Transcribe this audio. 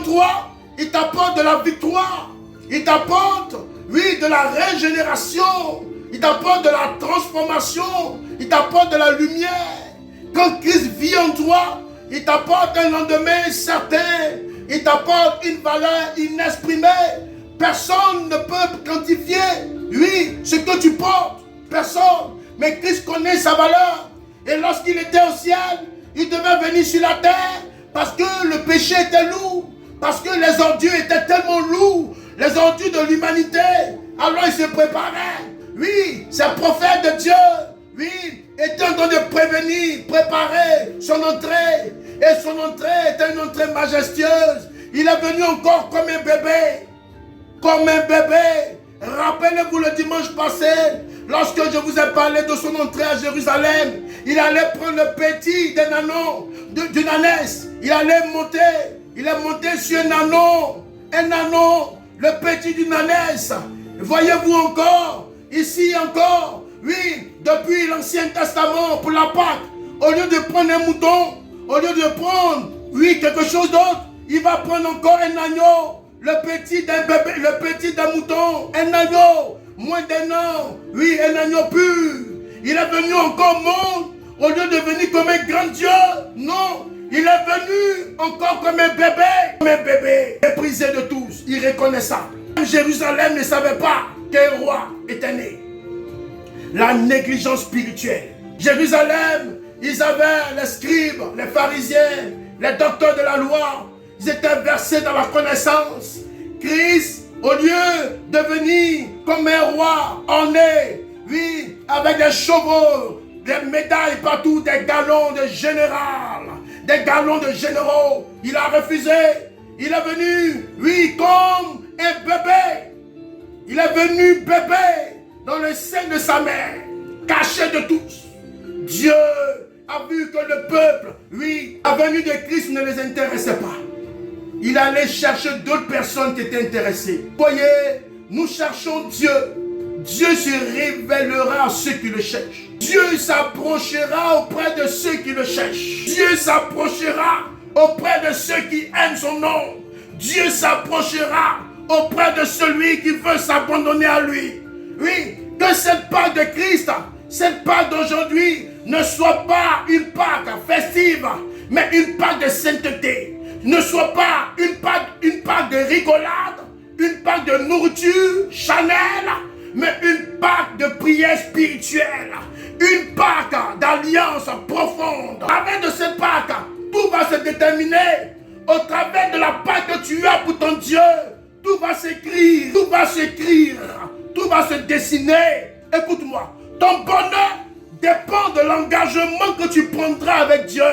toi, il t'apporte de la victoire. Il t'apporte, oui, de la régénération. Il t'apporte de la transformation. Il t'apporte de la lumière. Quand Christ vit en toi, il t'apporte un lendemain certain. Il t'apporte une valeur inexprimée. Personne ne peut quantifier, oui, ce que tu portes. Personne. Mais Christ connaît sa valeur. Et lorsqu'il était au ciel, il devait venir sur la terre parce que le péché était lourd. Parce que les ordures étaient tellement lourds. Les ordures de l'humanité. Alors il se préparait. Oui, ces prophètes de Dieu, oui, étaient en train de prévenir, préparer son entrée. Et son entrée était une entrée majestueuse. Il est venu encore comme un bébé. Comme un bébé. Rappelez-vous le dimanche passé, lorsque je vous ai parlé de son entrée à Jérusalem, il allait prendre le petit d'un ânon, d'une ânesse. Il allait monter. Il est monté sur un ânon, le petit d'une ânesse. Voyez-vous encore, ici encore, oui, depuis l'Ancien Testament pour la Pâque, au lieu de prendre un mouton, au lieu de prendre, oui, quelque chose d'autre, il va prendre encore un agneau, le petit d'un bébé, le petit d'un mouton, un agneau, moins d'un an, oui, un agneau pur. Il est venu encore au monde, au lieu de venir comme un grand Dieu, non. Il est venu encore comme un bébé méprisé de tous, irreconnaissable. Jérusalem ne savait pas qu'un roi était né. La négligence spirituelle. Jérusalem, ils avaient les scribes, les pharisiens, les docteurs de la loi. Ils étaient versés dans la connaissance. Christ, au lieu de venir comme un roi orné, oui, avec des chevaux, des médailles partout, des galons de général, des galons de généraux, il a refusé. Il est venu, oui, comme un bébé. Il est venu bébé dans le sein de sa mère, caché de tous. Dieu a vu que le peuple, oui, la venue de Christ ne les intéressait pas. Il allait chercher d'autres personnes qui étaient intéressées. Voyez, nous cherchons Dieu. Dieu se révélera à ceux qui le cherchent. Dieu s'approchera auprès de ceux qui le cherchent. Dieu s'approchera auprès de ceux qui aiment son nom. Dieu s'approchera auprès de celui qui veut s'abandonner à lui. Oui, que cette Pâque de Christ, cette Pâque d'aujourd'hui, ne soit pas une Pâque festive, mais une Pâque de sainteté. Ne soit pas une Pâque de rigolade, une Pâque de nourriture Chanel, mais une Pâque de prière spirituelle, une Pâque d'alliance profonde. Avec de cette Pâque, tout va se déterminer au travers de la Pâque que tu as pour ton Dieu. Tout va s'écrire, tout va s'écrire, tout va se dessiner. Écoute-moi, ton bonheur dépend de l'engagement que tu prendras avec Dieu.